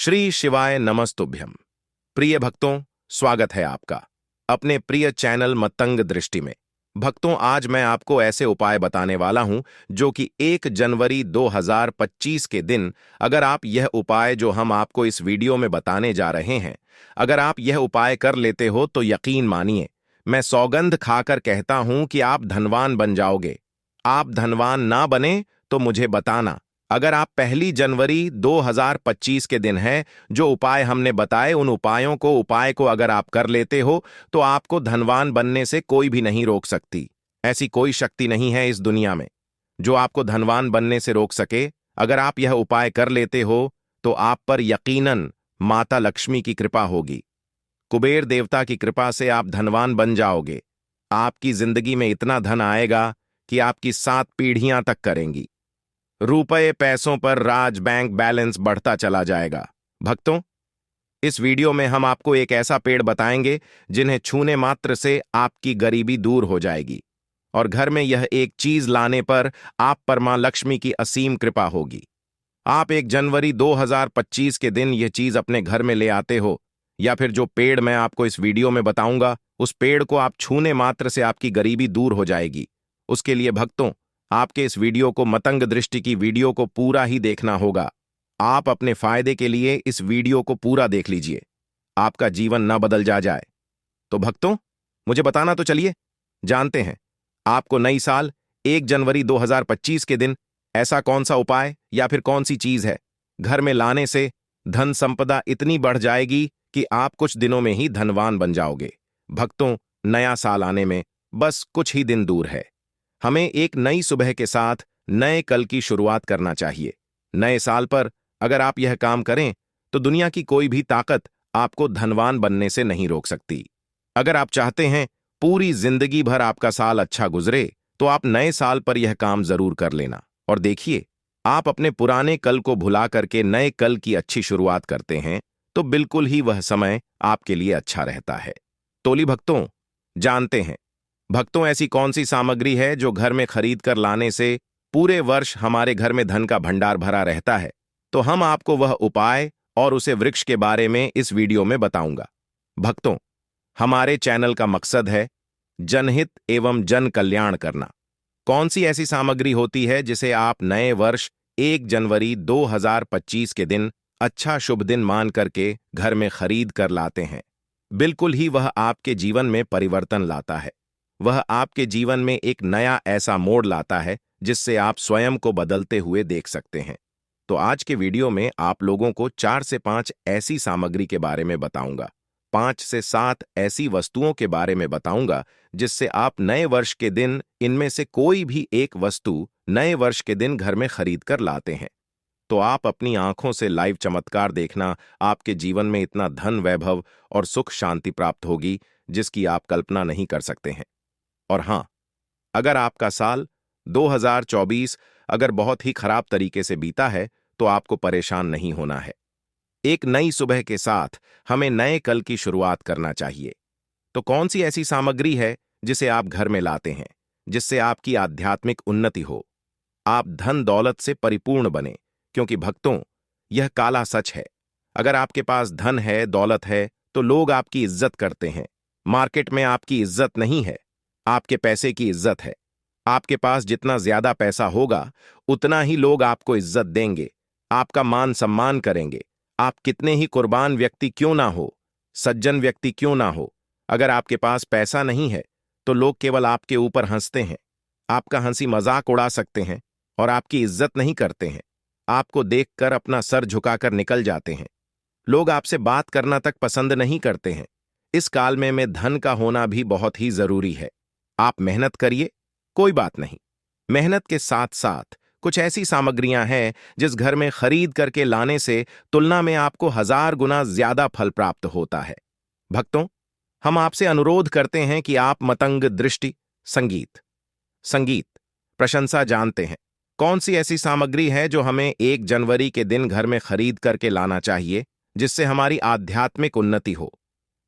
श्री शिवाय नमस्तुभ्यम। प्रिय भक्तों, स्वागत है आपका अपने प्रिय चैनल मतंग दृष्टि में। भक्तों, आज मैं आपको ऐसे उपाय बताने वाला हूं जो कि 1 जनवरी 2025 के दिन अगर आप यह उपाय जो हम आपको इस वीडियो में बताने जा रहे हैं, अगर आप यह उपाय कर लेते हो तो यकीन मानिए, मैं सौगंध खाकर कहता हूं कि आप धनवान बन जाओगे। आप धनवान ना बने तो मुझे बताना। अगर आप 1 जनवरी 2025 के दिन है जो उपाय हमने बताए, उन उपाय को अगर आप कर लेते हो तो आपको धनवान बनने से कोई भी नहीं रोक सकती। ऐसी कोई शक्ति नहीं है इस दुनिया में जो आपको धनवान बनने से रोक सके। अगर आप यह उपाय कर लेते हो तो आप पर यकीनन माता लक्ष्मी की कृपा होगी, कुबेर देवता की कृपा से आप धनवान बन जाओगे। आपकी जिंदगी में इतना धन आएगा कि आपकी 7 पीढ़ियां तक करेंगी। रुपए पैसों पर राज बैंक बैलेंस बढ़ता चला जाएगा। भक्तों, इस वीडियो में हम आपको एक ऐसा पेड़ बताएंगे जिन्हें छूने मात्र से आपकी गरीबी दूर हो जाएगी और घर में यह एक चीज लाने पर आप पर मां लक्ष्मी की असीम कृपा होगी। आप 1 जनवरी 2025 के दिन यह चीज अपने घर में ले आते हो, या फिर जो पेड़ मैं आपको इस वीडियो में बताऊंगा उस पेड़ को आप छूने मात्र से आपकी गरीबी दूर हो जाएगी। उसके लिए भक्तों, आपके इस वीडियो को मतंग दृष्टि की वीडियो को पूरा ही देखना होगा। आप अपने फायदे के लिए इस वीडियो को पूरा देख लीजिए, आपका जीवन न बदल जाए। तो भक्तों, मुझे बताना तो चलिए, जानते हैं आपको नई साल 1 जनवरी 2025 के दिन ऐसा कौन सा उपाय या फिर कौन सी चीज है घर में लाने से धन संपदा इतनी बढ़ जाएगी कि आप कुछ दिनों में ही धनवान बन जाओगे। भक्तों, नया साल आने में बस कुछ ही दिन दूर है। हमें एक नई सुबह के साथ नए कल की शुरुआत करना चाहिए। नए साल पर अगर आप यह काम करें तो दुनिया की कोई भी ताकत आपको धनवान बनने से नहीं रोक सकती। अगर आप चाहते हैं पूरी जिंदगी भर आपका साल अच्छा गुजरे तो आप नए साल पर यह काम जरूर कर लेना और देखिए, आप अपने पुराने कल को भुला करके नए कल की अच्छी शुरुआत करते हैं तो बिल्कुल ही वह समय आपके लिए अच्छा रहता है। तोली भक्तों, जानते हैं भक्तों ऐसी कौन सी सामग्री है जो घर में खरीद कर लाने से पूरे वर्ष हमारे घर में धन का भंडार भरा रहता है? तो हम आपको वह उपाय और उसे वृक्ष के बारे में इस वीडियो में बताऊंगा। भक्तों, हमारे चैनल का मकसद है जनहित एवं जन कल्याण करना। कौन सी ऐसी सामग्री होती है जिसे आप नए वर्ष 1 जनवरी 2025 के दिन अच्छा शुभ दिन मान करके घर में खरीद कर लाते हैं? बिल्कुल ही वह आपके जीवन में परिवर्तन लाता है। वह आपके जीवन में एक नया ऐसा मोड़ लाता है जिससे आप स्वयं को बदलते हुए देख सकते हैं। तो आज के वीडियो में आप लोगों को 4 से 5 ऐसी सामग्री के बारे में बताऊंगा, 5 से 7 ऐसी वस्तुओं के बारे में बताऊंगा जिससे आप नए वर्ष के दिन इनमें से कोई भी एक वस्तु नए वर्ष के दिन घर में खरीद कर लाते हैं तो आप अपनी आंखों से लाइव चमत्कार देखना। आपके जीवन में इतना धन वैभव और सुख शांति प्राप्त होगी जिसकी आप कल्पना नहीं कर सकते हैं। और हां, अगर आपका साल 2024 अगर बहुत ही खराब तरीके से बीता है तो आपको परेशान नहीं होना है। एक नई सुबह के साथ हमें नए कल की शुरुआत करना चाहिए। तो कौन सी ऐसी सामग्री है जिसे आप घर में लाते हैं जिससे आपकी आध्यात्मिक उन्नति हो, आप धन दौलत से परिपूर्ण बने? क्योंकि भक्तों, यह काला सच है। अगर आपके पास धन है, दौलत है तो लोग आपकी इज्जत करते हैं। मार्केट में आपकी इज्जत नहीं है, आपके पैसे की इज्जत है। आपके पास जितना ज्यादा पैसा होगा उतना ही लोग आपको इज्जत देंगे, आपका मान सम्मान करेंगे। आप कितने ही कुर्बान व्यक्ति क्यों ना हो, सज्जन व्यक्ति क्यों ना हो, अगर आपके पास पैसा नहीं है तो लोग केवल आपके ऊपर हंसते हैं, आपका हंसी मजाक उड़ा सकते हैं और आपकी इज्जत नहीं करते हैं। आपको देखकर अपना सर झुकाकर निकल जाते हैं। लोग आपसे बात करना तक पसंद नहीं करते हैं। इस काल में धन का होना भी बहुत ही जरूरी है। आप मेहनत करिए, कोई बात नहीं। मेहनत के साथ साथ कुछ ऐसी सामग्रियां हैं जिस घर में खरीद करके लाने से तुलना में आपको 1000 गुना ज्यादा फल प्राप्त होता है। भक्तों, हम आपसे अनुरोध करते हैं कि आप मतंग दृष्टि संगीत प्रशंसा जानते हैं। कौन सी ऐसी सामग्री है जो हमें 1 जनवरी के दिन घर में खरीद करके लाना चाहिए जिससे हमारी आध्यात्मिक उन्नति हो,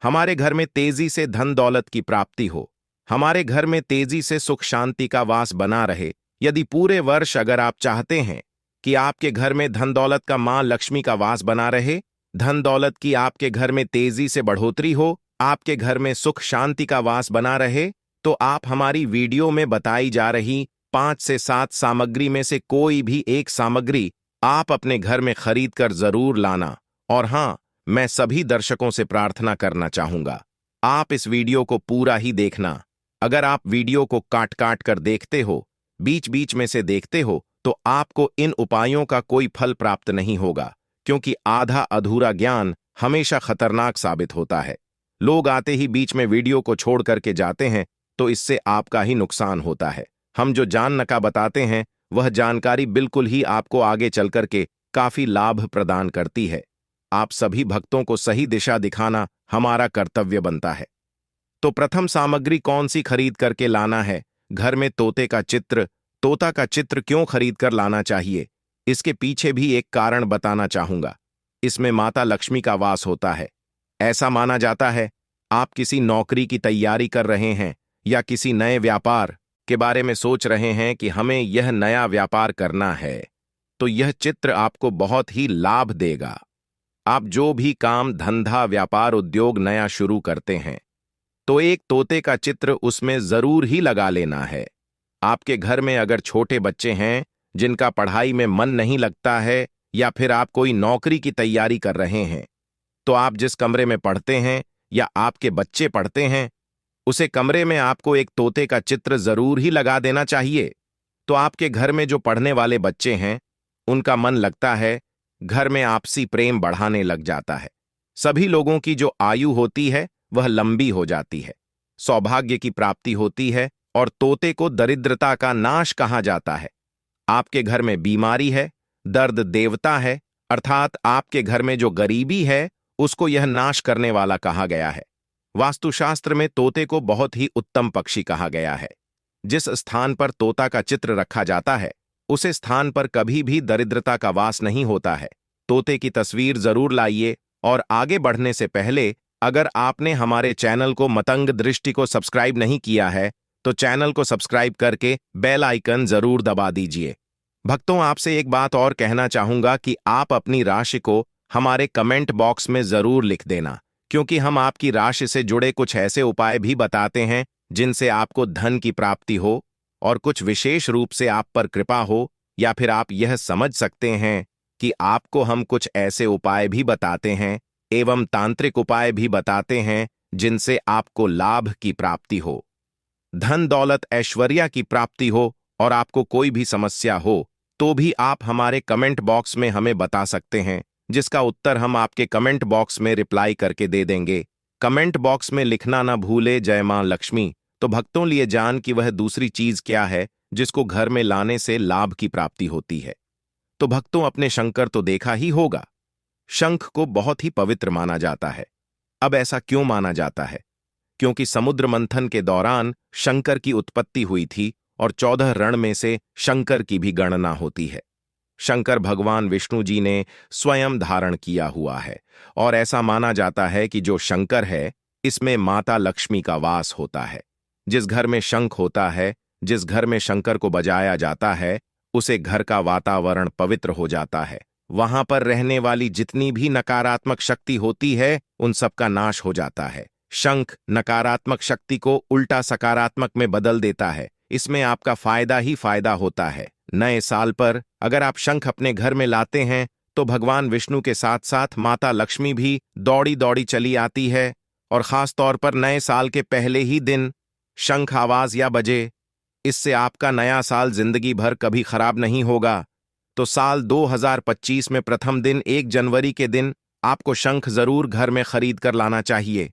हमारे घर में तेजी से धन दौलत की प्राप्ति हो, हमारे घर में तेजी से सुख शांति का वास बना रहे। यदि पूरे वर्ष अगर आप चाहते हैं कि आपके घर में धन दौलत का मां लक्ष्मी का वास बना रहे धन दौलत की आपके घर में तेजी से बढ़ोतरी हो, आपके घर में सुख शांति का वास बना रहे, तो आप हमारी वीडियो में बताई जा रही 5 से 7 सामग्री में से कोई भी एक सामग्री आप अपने घर में खरीद कर जरूर लाना। और हाँ, मैं सभी दर्शकों से प्रार्थना करना चाहूंगा, आप इस वीडियो को पूरा ही देखना। अगर आप वीडियो को काट काट कर देखते हो, बीच बीच में से देखते हो, तो आपको इन उपायों का कोई फल प्राप्त नहीं होगा, क्योंकि आधा अधूरा ज्ञान हमेशा खतरनाक साबित होता है। लोग आते ही बीच में वीडियो को छोड़ करके जाते हैं, तो इससे आपका ही नुकसान होता है। हम जो जानने का बताते हैं, वह जानकारी बिल्कुल ही आपको आगे चल करके काफी लाभ प्रदान करती है। आप सभी भक्तों को सही दिशा दिखाना हमारा कर्तव्य बनता है। तो प्रथम सामग्री कौन सी खरीद करके लाना है? घर में तोते का चित्र। तोता का चित्र क्यों खरीद कर लाना चाहिए, इसके पीछे भी एक कारण बताना चाहूंगा। इसमें माता लक्ष्मी का वास होता है। ऐसा माना जाता है, आप किसी नौकरी की तैयारी कर रहे हैं या किसी नए व्यापार के बारे में सोच रहे हैं कि हमें यह नया व्यापार करना है, तो यह चित्र आपको बहुत ही लाभ देगा। आप जो भी काम, धंधा, व्यापार, उद्योग नया शुरू करते हैं, तो एक तोते का चित्र उसमें जरूर ही लगा लेना है। आपके घर में अगर छोटे बच्चे हैं जिनका पढ़ाई में मन नहीं लगता है, या फिर आप कोई नौकरी की तैयारी कर रहे हैं, तो आप जिस कमरे में पढ़ते हैं या आपके बच्चे पढ़ते हैं, उसे कमरे में आपको एक तोते का चित्र जरूर ही लगा देना चाहिए। तो आपके घर में जो पढ़ने वाले बच्चे हैं, उनका मन लगता है, घर में आपसी प्रेम बढ़ाने लग जाता है। सभी लोगों की जो आयु होती है वह लंबी हो जाती है, सौभाग्य की प्राप्ति होती है, और तोते को दरिद्रता का नाश कहा जाता है। आपके घर में बीमारी है, दर्द देवता है, अर्थात आपके घर में जो गरीबी है उसको यह नाश करने वाला कहा गया है। वास्तुशास्त्र में तोते को बहुत ही उत्तम पक्षी कहा गया है। जिस स्थान पर तोता का चित्र रखा जाता है, उसे स्थान पर कभी भी दरिद्रता का वास नहीं होता है। तोते की तस्वीर जरूर लाइए। और आगे बढ़ने से पहले, अगर आपने हमारे चैनल को मतंग दृष्टि को सब्सक्राइब नहीं किया है, तो चैनल को सब्सक्राइब करके बेल आइकन जरूर दबा दीजिए। भक्तों, आपसे एक बात और कहना चाहूंगा कि आप अपनी राशि को हमारे कमेंट बॉक्स में जरूर लिख देना, क्योंकि हम आपकी राशि से जुड़े कुछ ऐसे उपाय भी बताते हैं जिनसे आपको धन की प्राप्ति हो, और कुछ विशेष रूप से आप पर कृपा हो, या फिर आप यह समझ सकते हैं कि आपको हम कुछ ऐसे उपाय भी बताते हैं एवं तांत्रिक उपाय भी बताते हैं जिनसे आपको लाभ की प्राप्ति हो, धन दौलत ऐश्वर्या की प्राप्ति हो, और आपको कोई भी समस्या हो तो भी आप हमारे कमेंट बॉक्स में हमें बता सकते हैं, जिसका उत्तर हम आपके कमेंट बॉक्स में रिप्लाई करके दे देंगे। कमेंट बॉक्स में लिखना ना भूले जय मां लक्ष्मी। तो भक्तों, लिए जान कि वह दूसरी चीज क्या है जिसको घर में लाने से लाभ की प्राप्ति होती है। तो भक्तों, अपने शंकर तो देखा ही होगा। शंख को बहुत ही पवित्र माना जाता है। अब ऐसा क्यों माना जाता है? क्योंकि समुद्र मंथन के दौरान शंकर की उत्पत्ति हुई थी, और 14 रण में से शंकर की भी गणना होती है। शंकर भगवान विष्णु जी ने स्वयं धारण किया हुआ है, और ऐसा माना जाता है कि जो शंकर है, इसमें माता लक्ष्मी का वास होता है। जिस घर में शंख होता है, जिस घर में शंकर को बजाया जाता है, उसे घर का वातावरण पवित्र हो जाता है। वहां पर रहने वाली जितनी भी नकारात्मक शक्ति होती है, उन सब का नाश हो जाता है। शंख नकारात्मक शक्ति को उल्टा सकारात्मक में बदल देता है। इसमें आपका फायदा ही फायदा होता है। नए साल पर अगर आप शंख अपने घर में लाते हैं, तो भगवान विष्णु के साथ साथ माता लक्ष्मी भी दौड़ी दौड़ी चली आती है। और खास तौर पर नए साल के पहले ही दिन शंख आवाज या बजे, इससे आपका नया साल जिंदगी भर कभी खराब नहीं होगा। तो साल 2025 में प्रथम दिन 1 जनवरी के दिन आपको शंख जरूर घर में खरीद कर लाना चाहिए।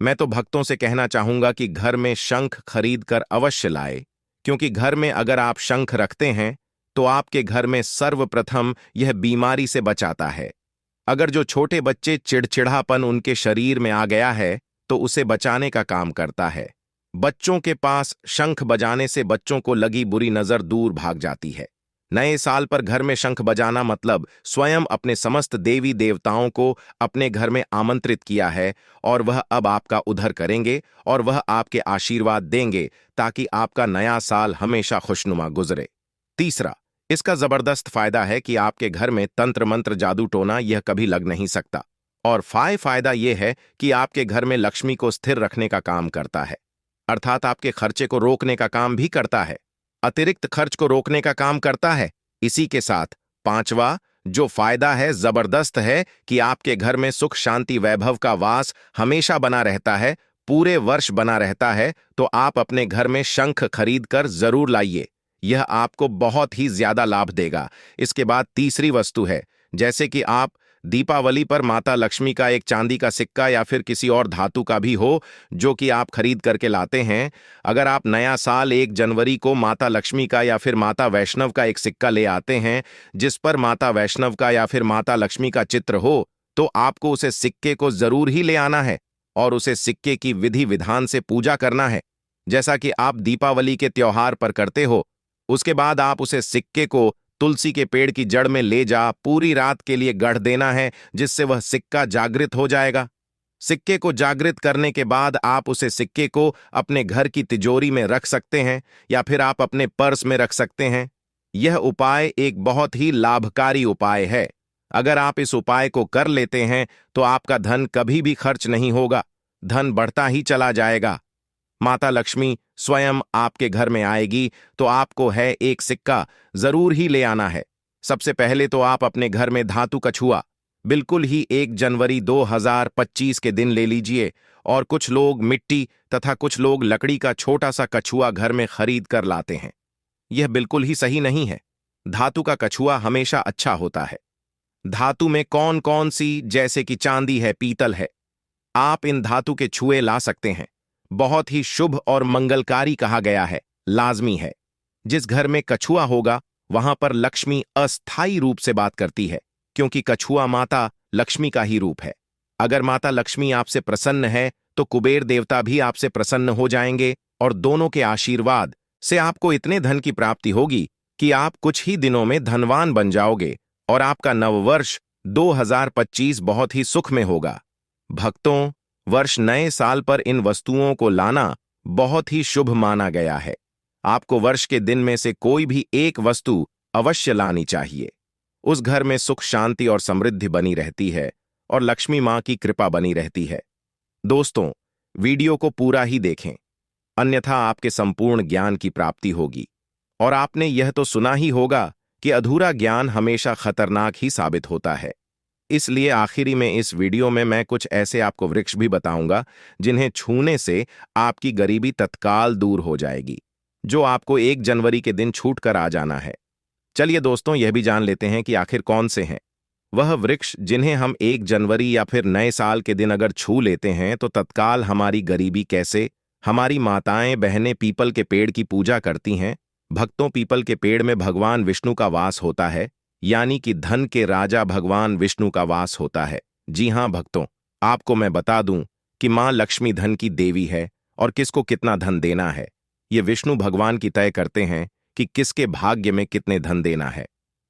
मैं तो भक्तों से कहना चाहूंगा कि घर में शंख खरीद कर अवश्य लाए, क्योंकि घर में अगर आप शंख रखते हैं तो आपके घर में सर्वप्रथम यह बीमारी से बचाता है। अगर जो छोटे बच्चे चिड़चिड़ापन उनके शरीर में आ गया है, तो उसे बचाने का काम करता है। बच्चों के पास शंख बजाने से बच्चों को लगी बुरी नजर दूर भाग जाती है। नए साल पर घर में शंख बजाना मतलब स्वयं अपने समस्त देवी देवताओं को अपने घर में आमंत्रित किया है, और वह अब आपका उद्धार करेंगे और वह आपके आशीर्वाद देंगे, ताकि आपका नया साल हमेशा खुशनुमा गुजरे। तीसरा, इसका जबरदस्त फायदा है कि आपके घर में तंत्र मंत्र जादू टोना यह कभी लग नहीं सकता। और फायदा ये है कि आपके घर में लक्ष्मी को स्थिर रखने का काम करता है, अर्थात आपके खर्चे को रोकने का काम भी करता है, अतिरिक्त खर्च को रोकने का काम करता है। इसी के साथ पांचवा जो फायदा है जबरदस्त है कि आपके घर में सुख शांति वैभव का वास हमेशा बना रहता है, पूरे वर्ष बना रहता है। तो आप अपने घर में शंख खरीद कर जरूर लाइए, यह आपको बहुत ही ज्यादा लाभ देगा। इसके बाद तीसरी वस्तु है, जैसे कि आप दीपावली पर माता लक्ष्मी का एक चांदी का सिक्का या फिर किसी और धातु का भी हो जो कि आप खरीद करके लाते हैं। अगर आप नया साल 1 जनवरी को माता लक्ष्मी का या फिर माता वैष्णव का एक सिक्का ले आते हैं जिस पर माता वैष्णव का या फिर माता लक्ष्मी का चित्र हो, तो आपको उसे सिक्के को जरूर ही ले आना है और उसे सिक्के की विधि विधान से पूजा करना है, जैसा कि आप दीपावली के त्योहार पर करते हो। उसके बाद आप उसे सिक्के को तुलसी के पेड़ की जड़ में ले जा पूरी रात के लिए गढ़ देना है, जिससे वह सिक्का जागृत हो जाएगा। सिक्के को जागृत करने के बाद आप उसे सिक्के को अपने घर की तिजोरी में रख सकते हैं या फिर आप अपने पर्स में रख सकते हैं। यह उपाय एक बहुत ही लाभकारी उपाय है। अगर आप इस उपाय को कर लेते हैं तो आपका धन कभी भी खर्च नहीं होगा, धन बढ़ता ही चला जाएगा। माता लक्ष्मी स्वयं आपके घर में आएगी तो आपको है एक सिक्का जरूर ही ले आना है। सबसे पहले तो आप अपने घर में धातु कछुआ बिल्कुल ही 1 जनवरी 2025 के दिन ले लीजिए, और कुछ लोग मिट्टी तथा कुछ लोग लकड़ी का छोटा सा कछुआ घर में खरीद कर लाते हैं। यह बिल्कुल ही सही नहीं है। धातु का कछुआ हमेशा अच्छा होता है। धातु में कौन कौन सी, जैसे कि चांदी है, पीतल है, आप इन धातु के छुए ला सकते हैं। बहुत ही शुभ और मंगलकारी कहा गया है, लाजमी है। जिस घर में कछुआ होगा वहां पर लक्ष्मी अस्थायी रूप से बात करती है, क्योंकि कछुआ माता लक्ष्मी का ही रूप है। अगर माता लक्ष्मी आपसे प्रसन्न है तो कुबेर देवता भी आपसे प्रसन्न हो जाएंगे और दोनों के आशीर्वाद से आपको इतने धन की प्राप्ति होगी कि आप कुछ ही दिनों में धनवान बन जाओगे और आपका नववर्ष 2025 बहुत ही सुख में होगा। भक्तों, वर्ष नए साल पर इन वस्तुओं को लाना बहुत ही शुभ माना गया है। आपको वर्ष के दिन में से कोई भी एक वस्तु अवश्य लानी चाहिए। उस घर में सुख शांति और समृद्धि बनी रहती है और लक्ष्मी मां की कृपा बनी रहती है। दोस्तों, वीडियो को पूरा ही देखें, अन्यथा आपके संपूर्ण ज्ञान की प्राप्ति होगी। और आपने यह तो सुना ही होगा कि अधूरा ज्ञान हमेशा खतरनाक ही साबित होता है। इसलिए आखिरी में इस वीडियो में मैं कुछ ऐसे आपको वृक्ष भी बताऊंगा जिन्हें छूने से आपकी गरीबी तत्काल दूर हो जाएगी, जो आपको 1 जनवरी के दिन छूट कर आ जाना है। चलिए दोस्तों, यह भी जान लेते हैं कि आखिर कौन से हैं वह वृक्ष जिन्हें हम 1 जनवरी या फिर नए साल के दिन अगर छू लेते हैं तो तत्काल हमारी गरीबी कैसे। हमारी माताएं बहनें पीपल के पेड़ की पूजा करती हैं। भक्तों, पीपल के पेड़ में भगवान विष्णु का वास होता है, यानी कि धन के राजा भगवान विष्णु का वास होता है। जी हां भक्तों, आपको मैं बता दूं कि मां लक्ष्मी धन की देवी है और किसको कितना धन देना है ये विष्णु भगवान की तय करते हैं कि किसके भाग्य में कितने धन देना है।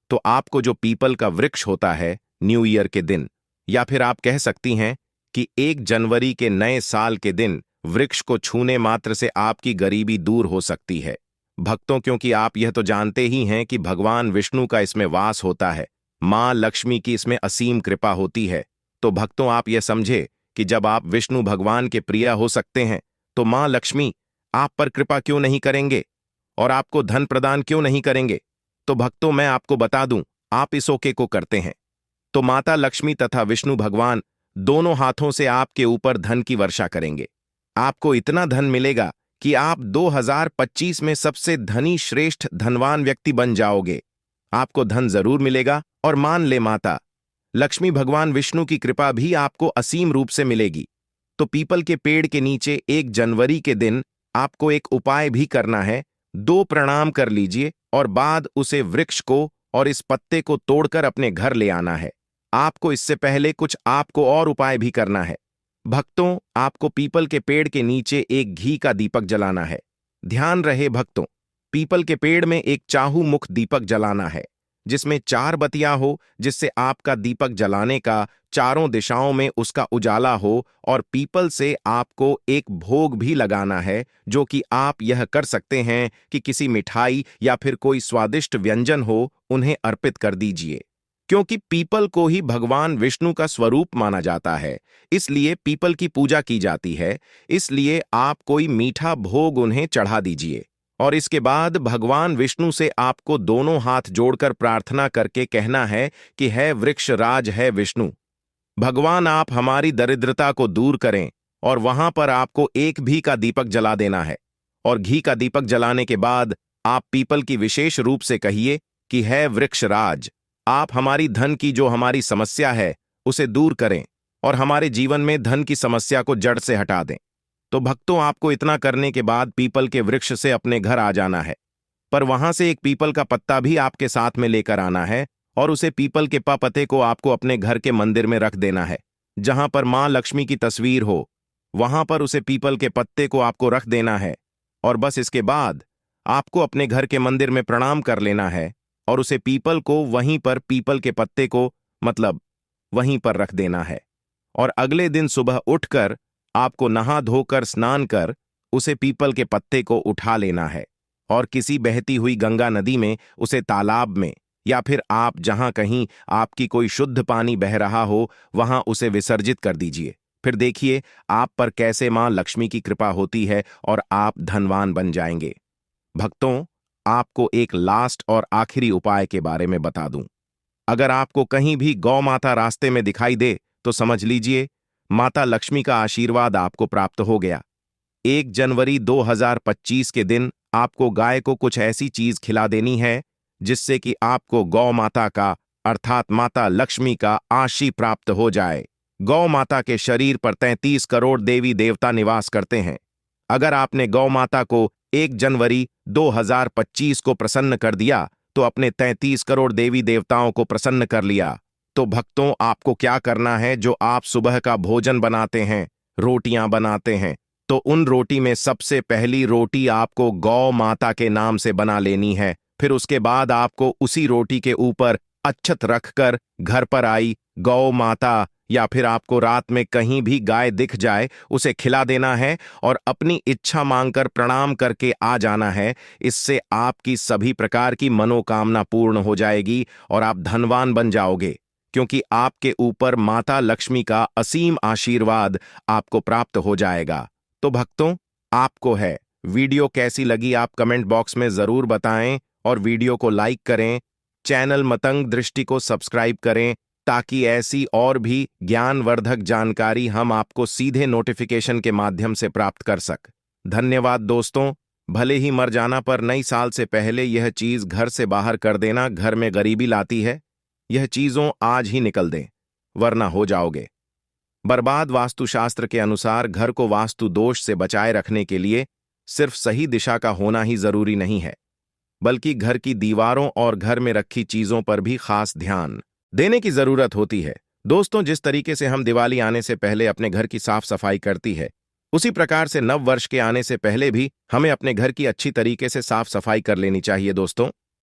तो आपको जो पीपल का वृक्ष होता है न्यू ईयर के दिन, या फिर आप कह सकती हैं कि 1 जनवरी के नए साल के दिन वृक्ष को छूने मात्र से आपकी गरीबी दूर हो सकती है। भक्तों, क्योंकि आप यह तो जानते ही हैं कि भगवान विष्णु का इसमें वास होता है, मां लक्ष्मी की इसमें असीम कृपा होती है। तो भक्तों, आप यह समझे कि जब आप विष्णु भगवान के प्रिय हो सकते हैं तो मां लक्ष्मी आप पर कृपा क्यों नहीं करेंगे और आपको धन प्रदान क्यों नहीं करेंगे। तो भक्तों, मैं आपको बता दूं, आप इस ओके को करते हैं तो माता लक्ष्मी तथा विष्णु भगवान दोनों हाथों से आपके ऊपर धन की वर्षा करेंगे। आपको इतना धन मिलेगा कि आप 2025 में सबसे धनी श्रेष्ठ धनवान व्यक्ति बन जाओगे। आपको धन जरूर मिलेगा और मान ले माता लक्ष्मी भगवान विष्णु की कृपा भी आपको असीम रूप से मिलेगी। तो पीपल के पेड़ के नीचे 1 जनवरी के दिन आपको एक उपाय भी करना है। 2 प्रणाम कर लीजिए और बाद उसे वृक्ष को और इस पत्ते को तोड़कर अपने घर ले आना है। आपको इससे पहले कुछ आपको और उपाय भी करना है। भक्तों, आपको पीपल के पेड़ के नीचे एक घी का दीपक जलाना है। ध्यान रहे भक्तों, पीपल के पेड़ में एक चाहू मुख दीपक जलाना है जिसमें 4 बत्तियां हो, जिससे आपका दीपक जलाने का चारों दिशाओं में उसका उजाला हो। और पीपल से आपको एक भोग भी लगाना है, जो कि आप यह कर सकते हैं कि किसी मिठाई या फिर कोई स्वादिष्ट व्यंजन हो, उन्हें अर्पित कर दीजिए। क्योंकि पीपल को ही भगवान विष्णु का स्वरूप माना जाता है, इसलिए पीपल की पूजा की जाती है। इसलिए आप कोई मीठा भोग उन्हें चढ़ा दीजिए और इसके बाद भगवान विष्णु से आपको दोनों हाथ जोड़कर प्रार्थना करके कहना है कि है वृक्ष राज है विष्णु, भगवान आप हमारी दरिद्रता को दूर करें। और वहां पर आपको एक घी का दीपक जला देना है और घी का दीपक जलाने के बाद आप पीपल की विशेष रूप से कहिए कि है वृक्ष राज, आप हमारी धन की जो हमारी समस्या है उसे दूर करें और हमारे जीवन में धन की समस्या को जड़ से हटा दें। तो भक्तों, आपको इतना करने के बाद पीपल के वृक्ष से अपने घर आ जाना है, पर वहां से एक पीपल का पत्ता भी आपके साथ में लेकर आना है और उसे पीपल के पत्ते को आपको अपने घर के मंदिर में रख देना है। जहां पर मां लक्ष्मी की तस्वीर हो वहां पर उसे पीपल के पत्ते को आपको रख देना है और बस इसके बाद आपको अपने घर के मंदिर में प्रणाम कर लेना है और उसे पीपल को वहीं पर पीपल के पत्ते को मतलब वहीं पर रख देना है। और अगले दिन सुबह उठकर आपको नहा धोकर स्नान कर उसे पीपल के पत्ते को उठा लेना है और किसी बहती हुई गंगा नदी में, उसे तालाब में, या फिर आप जहां कहीं आपकी कोई शुद्ध पानी बह रहा हो वहां उसे विसर्जित कर दीजिए। फिर देखिए आप पर कैसे मां लक्ष्मी की कृपा होती है और आप धनवान बन जाएंगे। भक्तों, आपको एक लास्ट और आखिरी उपाय के बारे में बता दूं। अगर आपको कहीं भी गौ माता रास्ते में दिखाई दे तो समझ लीजिए माता लक्ष्मी का आशीर्वाद आपको प्राप्त हो गया। 1 जनवरी 2025 के दिन आपको गाय को कुछ ऐसी चीज खिला देनी है जिससे कि आपको गौ माता का अर्थात माता लक्ष्मी का आशीर्वाद प्राप्त हो जाए। गौ माता के शरीर पर 33 करोड़ देवी देवता निवास करते हैं। अगर आपने गौ माता को 1 जनवरी 2025 को प्रसन्न कर दिया तो अपने 33 करोड़ देवी देवताओं को प्रसन्न कर लिया। तो भक्तों, आपको क्या करना है, जो आप सुबह का भोजन बनाते हैं, रोटियां बनाते हैं, तो उन रोटी में सबसे पहली रोटी आपको गौ माता के नाम से बना लेनी है। फिर उसके बाद आपको उसी रोटी के ऊपर अक्षत रखकर घर पर आई गौ माता या फिर आपको रात में कहीं भी गाय दिख जाए उसे खिला देना है और अपनी इच्छा मांगकर प्रणाम करके आ जाना है। इससे आपकी सभी प्रकार की मनोकामना पूर्ण हो जाएगी और आप धनवान बन जाओगे, क्योंकि आपके ऊपर माता लक्ष्मी का असीम आशीर्वाद आपको प्राप्त हो जाएगा। तो भक्तों, आपको है वीडियो कैसी लगी आप कमेंट बॉक्स में जरूर बताएं और वीडियो को लाइक करें, चैनल मतंग दृष्टि को सब्सक्राइब करें ताकि ऐसी और भी ज्ञानवर्धक जानकारी हम आपको सीधे नोटिफिकेशन के माध्यम से प्राप्त कर सक। धन्यवाद दोस्तों। भले ही मर जाना पर नई साल से पहले यह चीज घर से बाहर कर देना घर में गरीबी लाती है। यह चीजों आज ही निकल दें वरना हो जाओगे बर्बाद। वास्तुशास्त्र के अनुसार घर को वास्तु दोष से बचाए रखने के लिए सिर्फ सही दिशा का होना ही जरूरी नहीं है, बल्कि घर की दीवारों और घर में रखी चीजों पर भी खास ध्यान देने की जरूरत होती है। दोस्तों, जिस तरीके से हम दिवाली आने से पहले अपने घर की साफ सफाई करती है, उसी प्रकार से नव वर्ष के आने से पहले भी हमें अपने घर की अच्छी तरीके से साफ सफाई कर लेनी चाहिए दोस्तों।